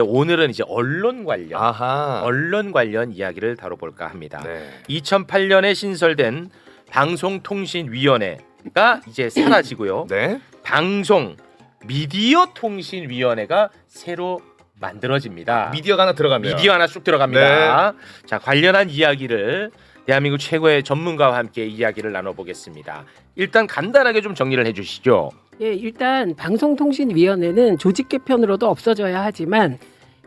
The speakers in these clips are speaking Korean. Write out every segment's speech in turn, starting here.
오늘은 이제 언론 관련 아하. 언론 관련 이야기를 다뤄볼까 합니다. 네. 2008년에 신설된 방송통신위원회가 이제 사라지고요. 네. 방송 미디어통신위원회가 새로 만들어집니다. 미디어가 하나 들어갑니다. 미디어 하나 쑥 들어갑니다. 자, 관련한 이야기를 대한민국 최고의 전문가와 함께 이야기를 나눠보겠습니다. 일단 간단하게 좀 정리를 해주시죠. 예, 일단 방송통신위원회는 조직 개편으로도 없어져야 하지만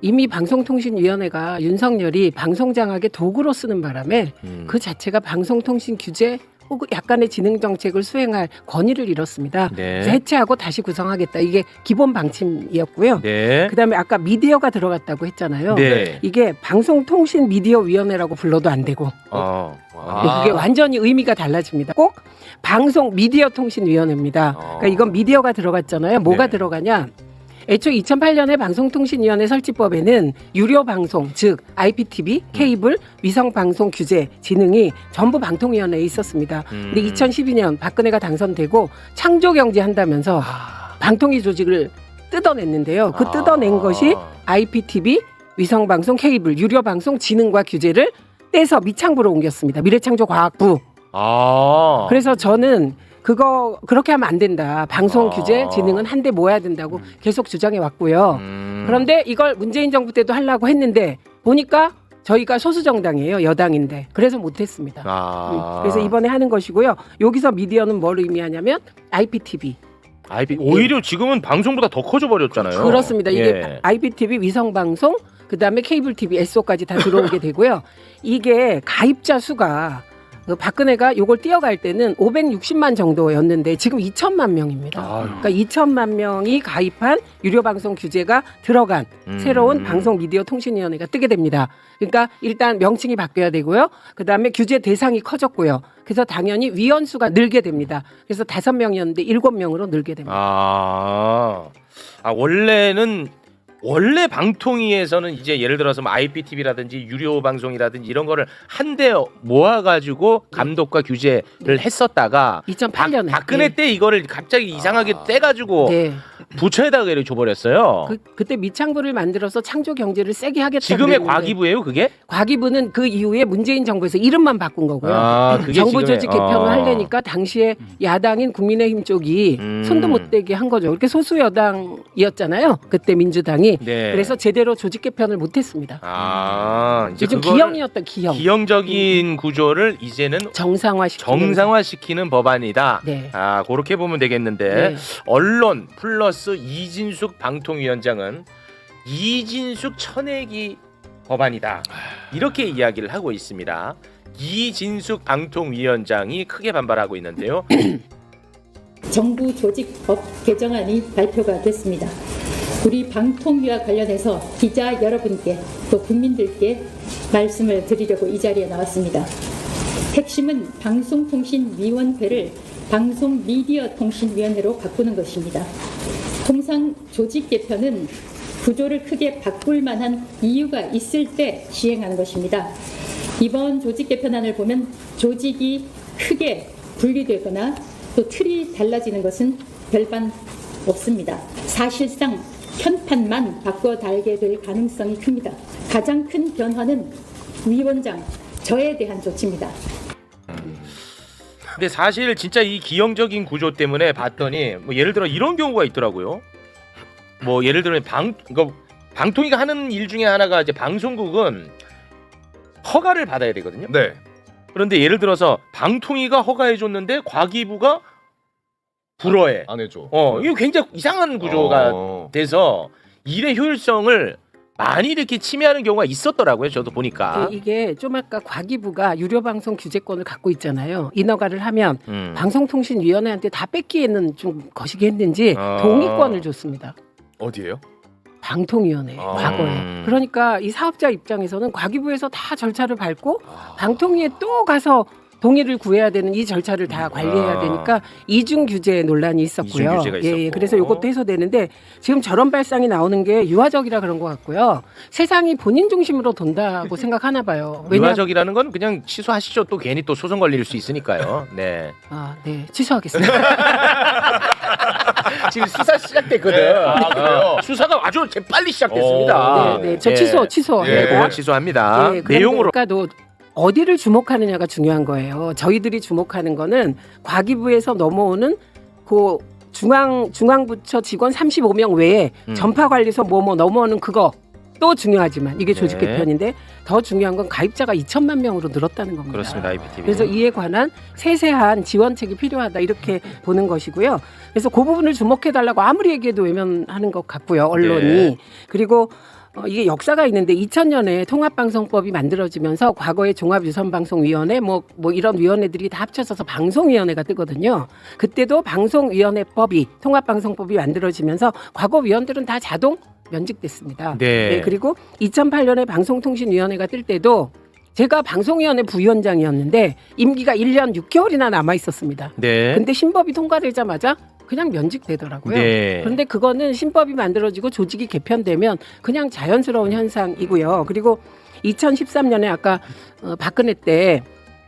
이미 방송통신위원회가 윤석열이 방송장악의 도구로 쓰는 바람에 그 자체가 방송통신 규제 혹은 약간의 진흥 정책을 수행할 권위를 잃었습니다. 네. 그래서 해체하고 다시 구성하겠다. 이게 기본 방침이었고요. 네. 그다음에 아까 미디어가 들어갔다고 했잖아요. 네. 이게 방송통신미디어위원회라고 불러도 안 되고 그게 완전히 의미가 달라집니다. 꼭 방송 미디어통신위원회입니다. 그러니까 이건 미디어가 들어갔잖아요. 뭐가 네. 들어가냐? 애초에 2008년에 방송통신위원회 설치법에는 유료 방송, 즉 IPTV, 케이블, 위성방송 규제, 진흥이 전부 방통위원회에 있었습니다. 근데 2012년 박근혜가 당선되고 창조경제 한다면서 방통위 조직을 뜯어냈는데요. 그 뜯어낸 것이 IPTV, 위성방송, 케이블, 유료방송, 진흥과 규제를 떼서 미창부로 옮겼습니다. 미래창조과학부. 그래서 저는 그거 그렇게 하면 안 된다. 방송 규제, 진흥은 한데 모아야 된다고 계속 주장해 왔고요. 그런데 이걸 문재인 정부 때도 하려고 했는데 보니까 저희가 소수 정당이에요. 여당인데. 그래서 못했습니다. 그래서 이번에 하는 것이고요. 여기서 미디어는 뭘 의미하냐면 IPTV. 오히려 지금은 방송보다 더 커져 버렸잖아요. 그렇습니다. 이게 예. IPTV 위성방송, 그다음에 케이블 TV, SO까지 다 들어오게 되고요. 이게 가입자 수가 박근혜가 이걸 띄어갈 때는 560만 정도였는데 지금 2천만 명입니다. 그러니까 2천만 명이 가입한 유료방송 규제가 들어간 새로운 방송미디어통신위원회가 뜨게 됩니다. 그러니까 일단 명칭이 바뀌어야 되고요. 그다음에 규제 대상이 커졌고요. 그래서 당연히 위원 수가 늘게 됩니다. 그래서 5명이었는데 7명으로 늘게 됩니다. 원래 방통위에서는 이제 예를 들어서 뭐 IPTV라든지 유료 방송이라든지 이런 거를 한데 모아가지고 감독과 규제를 했었다가 2008년에 박근혜 때 이거를 갑자기 이상하게 떼가지고 부처에다가 이렇게 줘버렸어요. 그때 미창부를 만들어서 창조 경제를 세게 하겠다. 지금의 과기부예요, 그게? 과기부는 그 이후에 문재인 정부에서 이름만 바꾼 거고요. 그게 정부 지금의- 조직 개편을 하려니까 당시에 야당인 국민의힘 쪽이 손도 못 대게 한 거죠. 이렇게 소수 여당이었잖아요. 그때 민주당이. 네. 그래서 제대로 조직 개편을 못했습니다. 이제 좀 그거를 기형이었던 기형. 기형적인 구조를 이제는 정상화시키는 법안이다. 네. 그렇게 보면 되겠는데 네. 언론 플러스 이진숙 방통위원장은 이진숙 쳐내기 법안이다. 이렇게 이야기를 하고 있습니다. 이진숙 방통위원장이 크게 반발하고 있는데요. 정부 조직법 개정안이 발표가 됐습니다. 우리 방통위와 관련해서 기자 여러분께 또 국민들께 말씀을 드리려고 이 자리에 나왔습니다. 핵심은 방송통신위원회를 방송미디어통신위원회로 바꾸는 것입니다. 통상 조직 개편은 구조를 크게 바꿀 만한 이유가 있을 때 시행하는 것입니다. 이번 조직 개편안을 보면 조직이 크게 분리되거나 또 틀이 달라지는 것은 별반 없습니다. 사실상 편판만 바꿔 달게 될 가능성이 큽니다. 가장 큰 변화는 위원장 저에 대한 조치입니다. 근데 사실 진짜 이 기형적인 구조 때문에 봤더니 뭐 예를 들어 이런 경우가 있더라고요. 뭐 예를 들어 방통위가 하는 일 중에 하나가 이제 방송국은 허가를 받아야 되거든요. 네. 그런데 예를 들어서 방통위가 허가해 줬는데 과기부가 불허해. 안 해줘. 이거 굉장히 이상한 구조가 돼서 일의 효율성을 많이 이렇게 침해하는 경우가 있었더라고요. 저도 보니까. 이게 좀 아까 과기부가 유료방송 규제권을 갖고 있잖아요. 인허가를 하면 방송통신위원회한테 다 뺏기에는 좀 거시기 했는지 동의권을 줬습니다. 어디예요? 방통위원회 과거에. 그러니까 이 사업자 입장에서는 과기부에서 다 절차를 밟고 방통위에 또 가서 동의를 구해야 되는 이 절차를 다 관리해야 되니까 이중 규제 논란이 있었고요. 이중 규제가 있었고. 그래서 이것도 해소되는데 지금 저런 발상이 나오는 게 유화적이라 그런 것 같고요. 세상이 본인 중심으로 돈다고 생각하나 봐요. 유화적이라는 건 그냥 취소하시죠. 또 괜히 또 소송 걸릴 수 있으니까요. 네. 네. 취소하겠습니다. 지금 수사 시작됐거든. 그래요? 수사가 아주 빨리 시작됐습니다. 네, 저 취소. 네, 공약 취소합니다. 내용으로. 그러니까도 어디를 주목하느냐가 중요한 거예요. 저희들이 주목하는 거는 과기부에서 넘어오는 그 중앙부처 직원 35명 외에 전파관리소 뭐뭐 넘어오는 그거 또 중요하지만 이게 조직 네. 개편인데 더 중요한 건 가입자가 2천만 명으로 늘었다는 겁니다. 그렇습니다. IPTV. 그래서 이에 관한 세세한 지원책이 필요하다 이렇게 보는 것이고요. 그래서 그 부분을 주목해달라고 아무리 얘기해도 외면하는 것 같고요. 언론이. 네. 그리고 이게 역사가 있는데 2000년에 통합방송법이 만들어지면서 과거에 종합유선방송위원회 뭐 이런 위원회들이 다 합쳐져서 방송위원회가 뜨거든요. 그때도 방송위원회법이 통합방송법이 만들어지면서 과거 위원들은 다 자동 면직됐습니다. 네. 그리고 2008년에 방송통신위원회가 뜰 때도 제가 방송위원회 부위원장이었는데 임기가 1년 6개월이나 남아 있었습니다. 네. 근데 신법이 통과되자마자 그냥 면직되더라고요. 네. 그런데 그거는 신법이 만들어지고 조직이 개편되면 그냥 자연스러운 현상이고요. 그리고 2013년에 아까 박근혜 때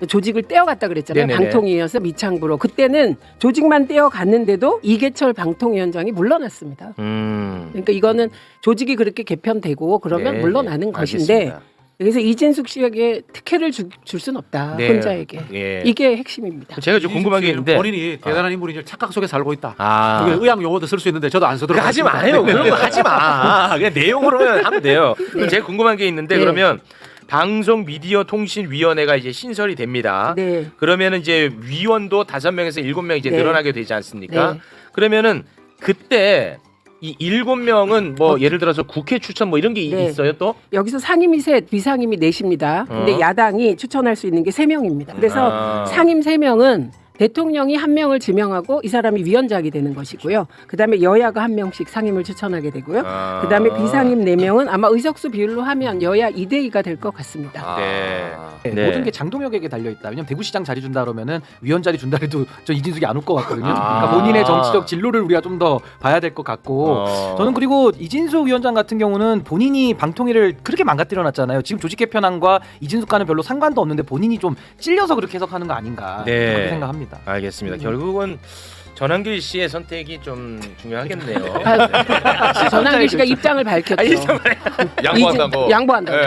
조직을 떼어갔다 그랬잖아요. 네네네. 방통위에서 미창부로. 그때는 조직만 떼어갔는데도 이계철 방통위원장이 물러났습니다. 그러니까 이거는 조직이 그렇게 개편되고 그러면 네, 물러나는 것인데 알겠습니다. 그래서 이진숙 씨에게 특혜를 줄 수는 없다. 네. 혼자에게. 예. 이게 핵심입니다. 제가 좀 궁금한 게 있는데 본인이 대단한 인물인 착각 속에 살고 있다. 아. 이게 의학 용어도 쓸 수 있는데 저도 안 쓰도록 그거 하지 하겠습니다. 마요. 그런 거 하지 마. 그냥 내용으로만 하면 돼요. 그럼 제가 궁금한 게 있는데 네. 그러면 방송 미디어 통신 위원회가 이제 신설이 됩니다. 네. 그러면은 이제 위원도 5명에서 7명 이제 네. 늘어나게 되지 않습니까? 네. 그러면은 그때 이 7명은 뭐 예를 들어서 국회 추천 뭐 이런 게 네. 있어요 또? 여기서 상임위 셋, 비상임위 넷입니다. 근데 어. 야당이 추천할 수 있는 게 3명입니다. 그래서 아. 상임 3명은 대통령이 1명을 지명하고 이 사람이 위원장이 되는 것이고요. 그다음에 여야가 1명씩 상임을 추천하게 되고요. 아. 그다음에 비상임 4명은 아마 의석수 비율로 하면 여야 2대2가 될 것 같습니다. 네. 네. 네. 모든 게 장동혁에게 달려 있다. 왜냐면 대구시장 자리 준다 그러면은 위원 자리 준다 해도 저 이진숙이 안 올 것 같거든요. 아. 그러니까 본인의 정치적 진로를 우리가 좀 더 봐야 될 것 같고. 저는 그리고 이진숙 위원장 같은 경우는 본인이 방통위를 그렇게 망가뜨려놨잖아요. 지금 조직 개편안과 이진숙과는 별로 상관도 없는데 본인이 좀 찔려서 그렇게 해석하는 거 아닌가 네. 그렇게 생각합니다. 알겠습니다. 결국은 전환길 씨의 선택이 좀 중요하겠네요. 전환길 씨가 입장을 밝혔죠. 양보한다고. 양보한다고.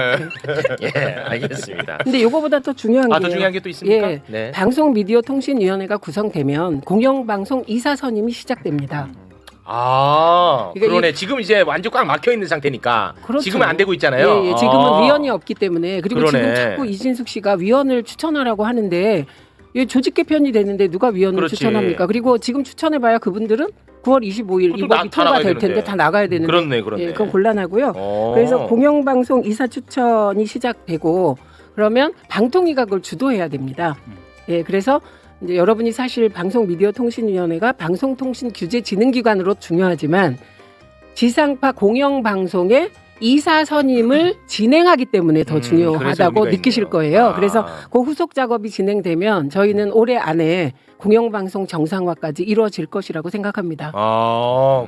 예, 알겠습니다. 근데 요거보다 더 중요한 게 더 중요한 게 또 있습니까? 예, 네. 방송미디어통신위원회가 구성되면 공영방송 이사 선임이 시작됩니다. 아, 그러니까 그러네. 지금 이제 완전 꽉 막혀 있는 상태니까. 그렇죠. 지금은 안 되고 있잖아요. 예, 지금은 아. 위원이 없기 때문에 그리고 그러네. 지금 자꾸 이진숙 씨가 위원을 추천하라고 하는데 이 조직 개편이 되는데 누가 위원을 그렇지. 추천합니까? 그리고 지금 추천해봐야 그분들은 9월 25일 그것도 이 법이 다 나가야 통과될 텐데 되는데. 다 나가야 되는데 그렇네, 그렇네. 예, 그건 곤란하고요. 어. 그래서 공영방송 이사 추천이 시작되고 그러면 방통위가 그걸 주도해야 됩니다. 예, 그래서 이제 여러분이 사실 방송미디어통신위원회가 방송통신규제진흥기관으로 중요하지만 지상파 공영방송의 이사 선임을 진행하기 때문에 더 그래서 중요하다고 의미가 느끼실 있네요. 거예요. 아. 그래서 그 후속 작업이 진행되면 저희는 올해 안에 공영방송 정상화까지 이루어질 것이라고 생각합니다. 아,